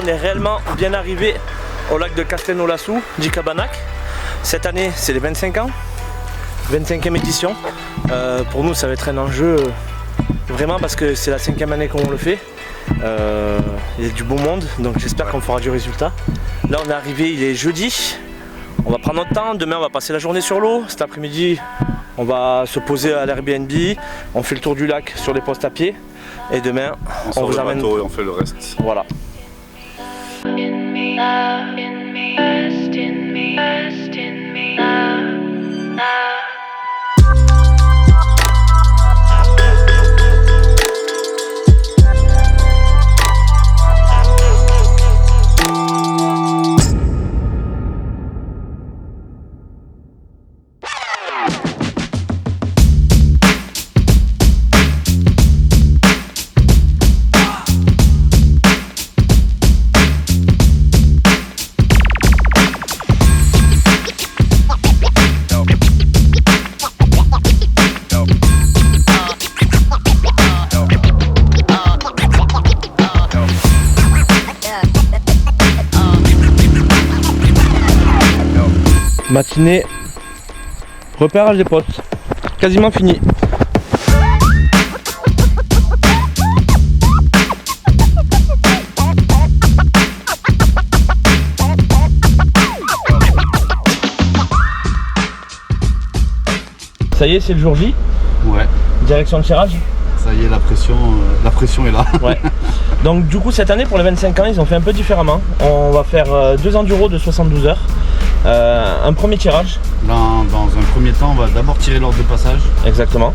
on est réellement bien arrivé au lac de Castelnau-la-Sous, Djikabanac. Cette année, c'est les 25 ans, 25e édition. Pour nous, ça va être un enjeu vraiment parce que c'est la 5e année qu'on le fait. Il y a du beau monde, donc j'espère qu'on fera du résultat. Là, on est arrivé, il est jeudi. On va prendre notre temps. Demain, on va passer la journée sur l'eau. Cet après-midi, on va se poser à l'Airbnb. On fait le tour du lac sur les postes à pied. Et demain, on vous amène. Et on fait le reste. Voilà. Matinée, repérage des potes, quasiment fini. Ça y est, c'est le jour J. Ouais. Direction de tirage. Ça y est, la pression est là. Ouais. Donc du coup cette année pour les 25 ans ils ont fait un peu différemment. On va faire 2 enduros de 72 heures. Un premier tirage. Dans un premier temps, on va d'abord tirer l'ordre de passage. Exactement.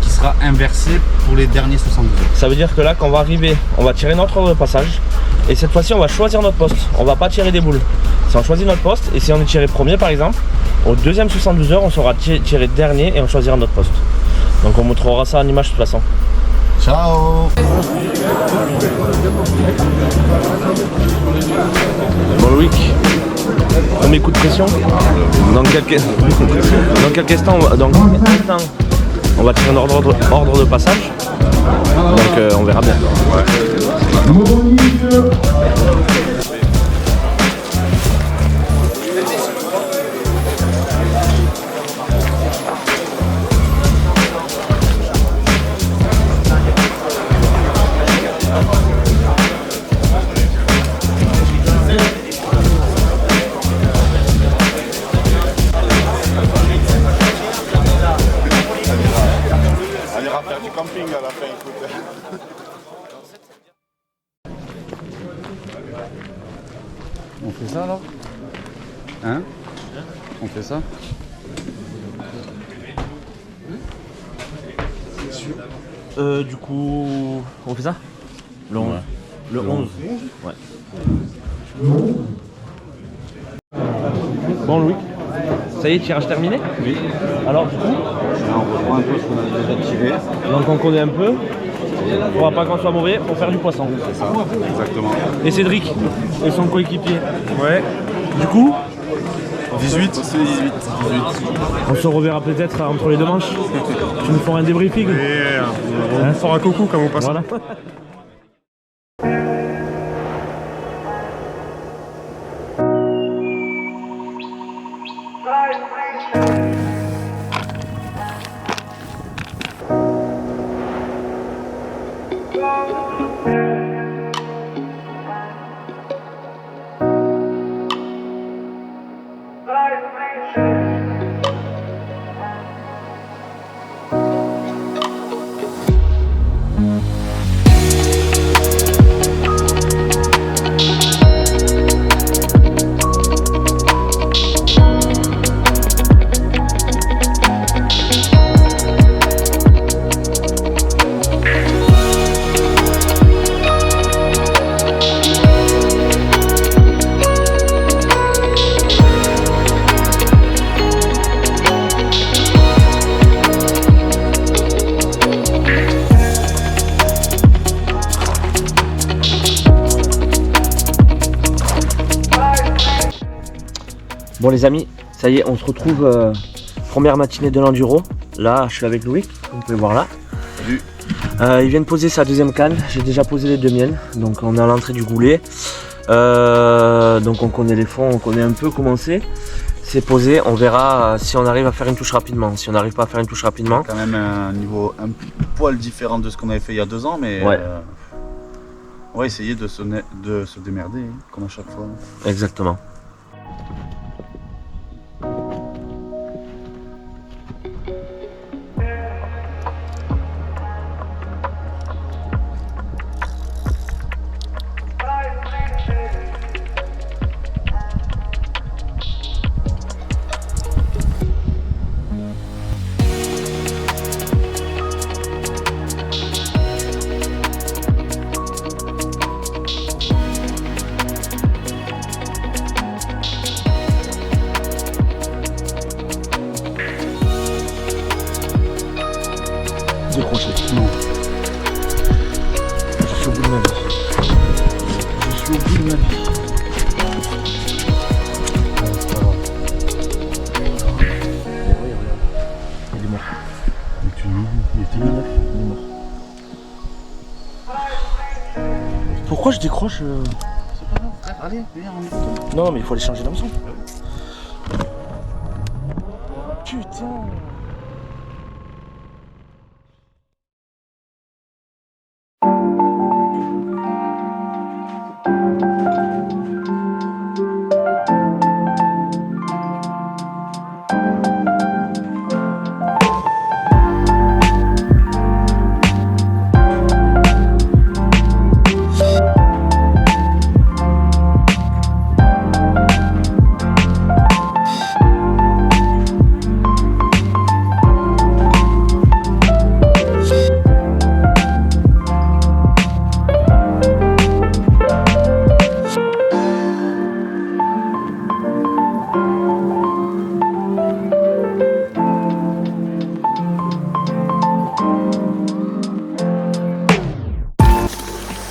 Qui sera inversé pour les derniers 72 heures. Ça veut dire que là quand on va arriver, on va tirer notre ordre de passage. Et cette fois-ci on va choisir notre poste. On va pas tirer des boules. Si on choisit notre poste et si on est tiré premier par exemple, au deuxième 72 heures on sera tiré dernier et on choisira notre poste. Donc on montrera ça en image de toute façon. Ciao. Bon Loïc, premier coup de pression. Dans quelques instants, on va tirer un ordre de passage. Donc on verra bien. Camping à la fin, écoute. On fait ça alors? Hein? On fait ça? Du coup, on fait ça? Le 11. Ouais. Le 11? Ouais. Bon Louis, ça y est, tirage terminé? Oui. Alors du coup? Là, on reprend un peu ce qu'on a déjà tiré. Donc on connaît un peu. Il ne faudra pas qu'on soit mauvais pour faire du poisson. C'est ça, exactement. Et Cédric et son coéquipier. Ouais. Du coup 18. on se reverra peut-être entre les deux manches. Tu nous feras un débriefing. Et on fera un coucou comme on passe. Voilà. Bon les amis, ça y est, on se retrouve première matinée de l'enduro. Là, je suis avec Louis, vous pouvez voir là. Salut. Il vient de poser sa deuxième canne, j'ai déjà posé les deux miennes. Donc on est à l'entrée du goulet. Donc on connaît les fonds, on connaît un peu comment c'est posé. On verra si on arrive à faire une touche rapidement. Si on n'arrive pas à faire une touche rapidement, Quand même un niveau un poil différent de ce qu'on avait fait il y a 2 ans, mais Ouais. on va essayer de se démerder, hein, comme à chaque fois. exactement. Décroché. Non. Je suis au bout de ma vie. Je suis au bout de ma vie. C'est pas grave. Il est mort. Mais il était nul. Il est mort. Pourquoi je décroche C'est pas grave. Allez, viens, on y retourne. Non, mais il faut aller changer d'hameçon. Putain.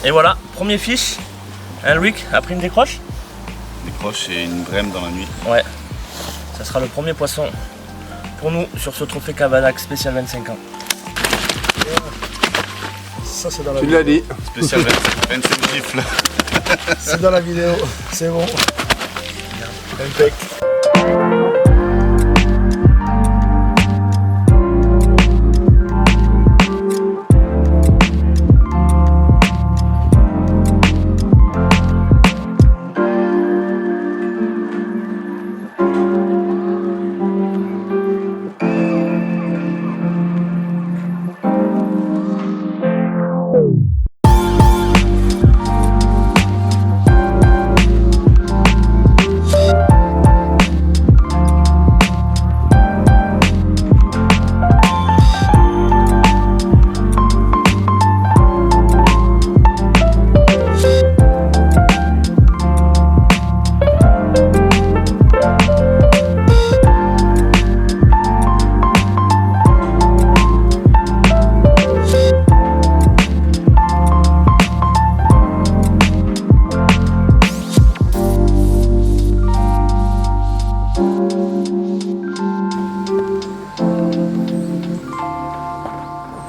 Et voilà, premier fiche. Hein, Loïc, après une décroche? Décroche et une brème dans la nuit. Ouais. Ça sera le premier poisson pour nous sur ce trophée Cabanac spécial 25 ans. Ça, c'est dans la Tu vidéo. l'as dit. Spécial 25 gifles. C'est dans la vidéo. C'est bon. Impec.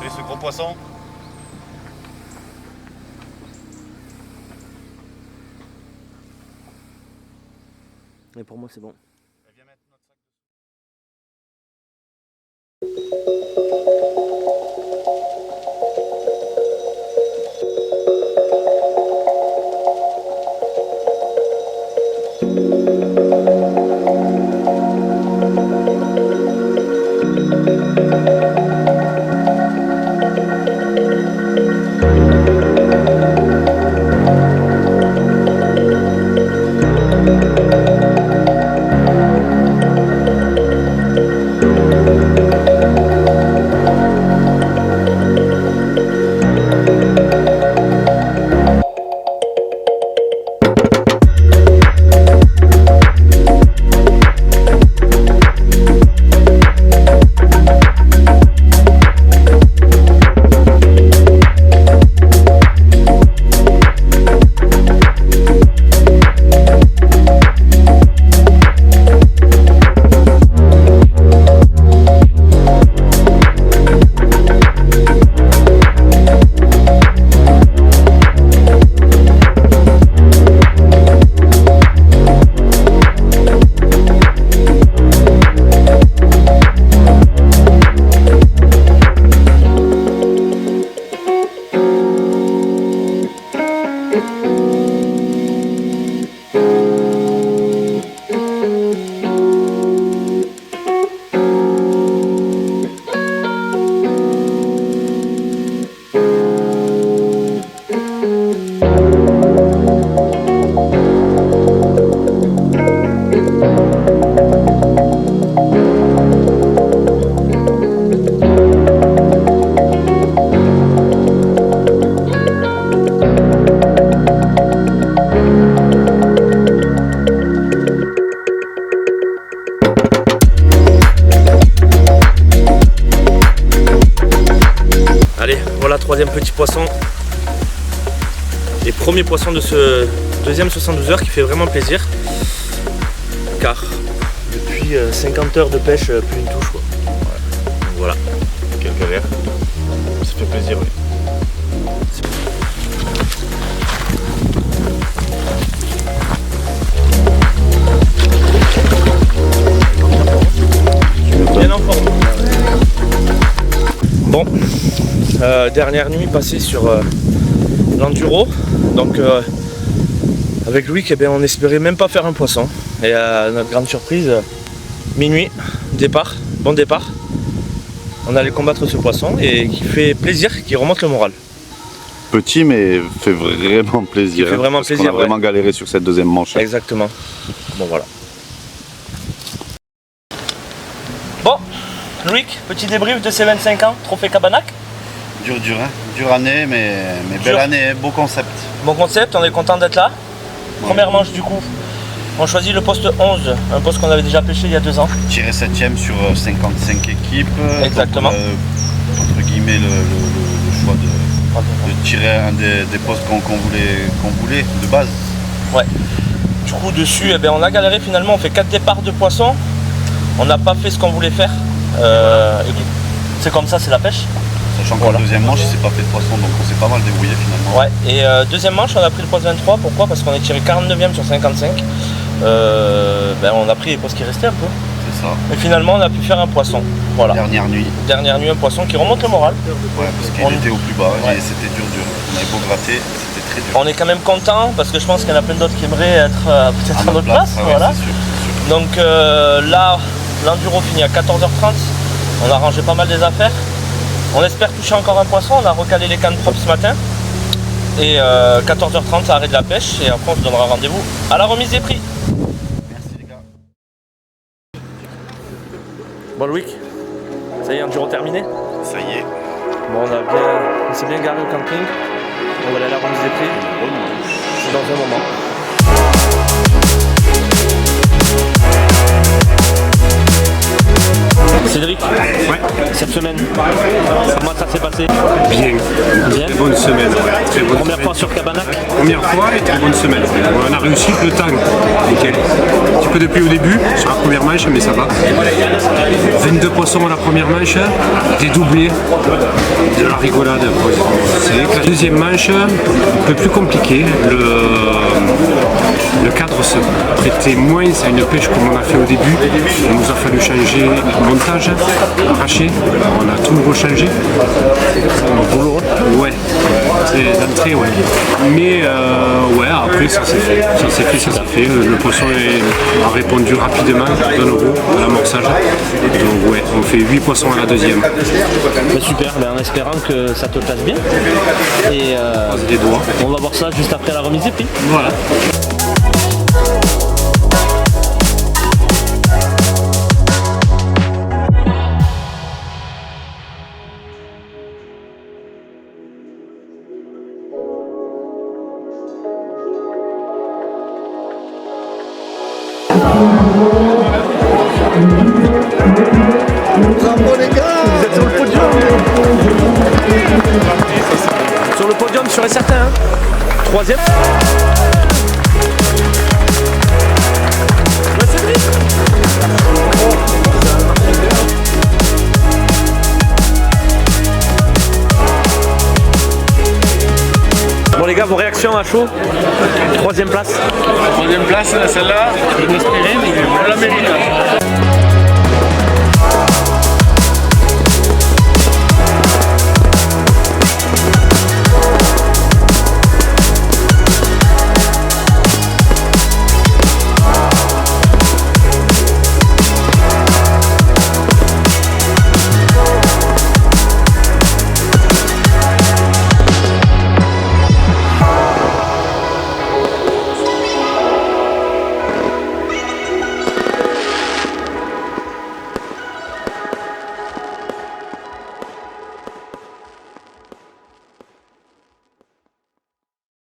Et ce gros poisson? Et pour moi c'est bon. voilà, troisième petit poisson. Et premier poisson de ce deuxième 72 heures qui fait vraiment plaisir. Car depuis 50 heures de pêche, plus une touche quoi. Donc voilà. Quelle galère. Ça fait plaisir, oui. Bien en forme. Bon, dernière nuit passée sur l'enduro. Donc avec Loïc, eh bien, on espérait même pas faire un poisson. Et notre grande surprise, minuit, départ, bon départ. On allait combattre ce poisson et qui fait plaisir, qui remonte le moral. Petit mais fait vraiment plaisir. Il fait vraiment plaisir. On a vraiment galéré sur cette deuxième manche. Exactement. Bon voilà. Bon, Loïc, petit débrief de ces 25 ans, trophée Cabanac. Dur, hein. Dure année, mais belle année, beau concept. Bon concept, on est content d'être là. Ouais. Première manche du coup, on choisit le poste 11, un poste qu'on avait déjà pêché il y a 2 ans. Tiré 7ème sur 55 équipes. Exactement. Donc, entre guillemets, le choix de tirer un des postes qu'on voulait de base. Ouais. Du coup dessus, eh bien, on a galéré finalement, on fait 4 départs de poissons. On n'a pas fait ce qu'on voulait faire. C'est comme ça, c'est la pêche. Sachant qu'en Voilà. deuxième manche, il s'est pas fait de poisson, donc on s'est pas mal débrouillé finalement. Ouais, et deuxième manche, on a pris le poste 23. Pourquoi? Parce qu'on est tiré 49e sur 55. On a pris les postes qui restaient un peu. C'est ça. Et finalement, on a pu faire un poisson. Voilà. Dernière nuit. Dernière nuit, un poisson qui remonte le moral. Ouais, parce qu'il On- était au plus bas Ouais. et c'était dur. On avait beau gratter, c'était très dur. On est quand même content parce que je pense qu'il y en a plein d'autres qui aimeraient être peut-être à notre place. Ah ouais, Voilà. c'est sûr. Donc là, l'enduro finit à 14h30. On a rangé pas mal des affaires. On espère toucher encore un poisson. On a recalé les cannes propres ce matin. Et 14h30, ça arrête de la pêche. Et après, on se donnera rendez-vous à la remise des prix. Merci les gars. Bon, Loïc, ça y est, enduro terminé. Ça y est. Bon, on s'est bien garé au camping. On va aller à la remise des prix. C'est dans un moment. Cédric, cette semaine, comment ça s'est passé? Bien. Bien. Très bonne semaine. Ouais. Très bonne Première semaine. fois sur Cabanac. Première fois et très bonne semaine. On a réussi le temps. Nickel. Un petit peu depuis au début, sur la première manche, mais ça va. 22 poissons à la première manche, des doublés, de la rigolade. C'est la deuxième manche, un peu plus compliqué. Le cadre se prêtait moins à une pêche comme on a fait au début. Il nous a fallu changer le montage, arracher. On a tout rechangé. Ouais, c'est d'entrée, ouais. Mais ouais, après ça s'est fait. Ça s'est fait. Le poisson a répondu rapidement de nouveau à l'amorçage. Donc ouais, on fait 8 poissons à la deuxième. Super, en espérant que ça te passe bien. Et Croise les doigts. on va voir ça juste après la remise des prix. Voilà. Bravo les gars. Vous êtes sur le podium. Sur le podium, sûr et certain. Hein. Troisième. Ouais, Cédric. Bon les gars, vos réactions à chaud? Troisième place. Troisième place, celle-là, je l'espérais, mais on la mérite.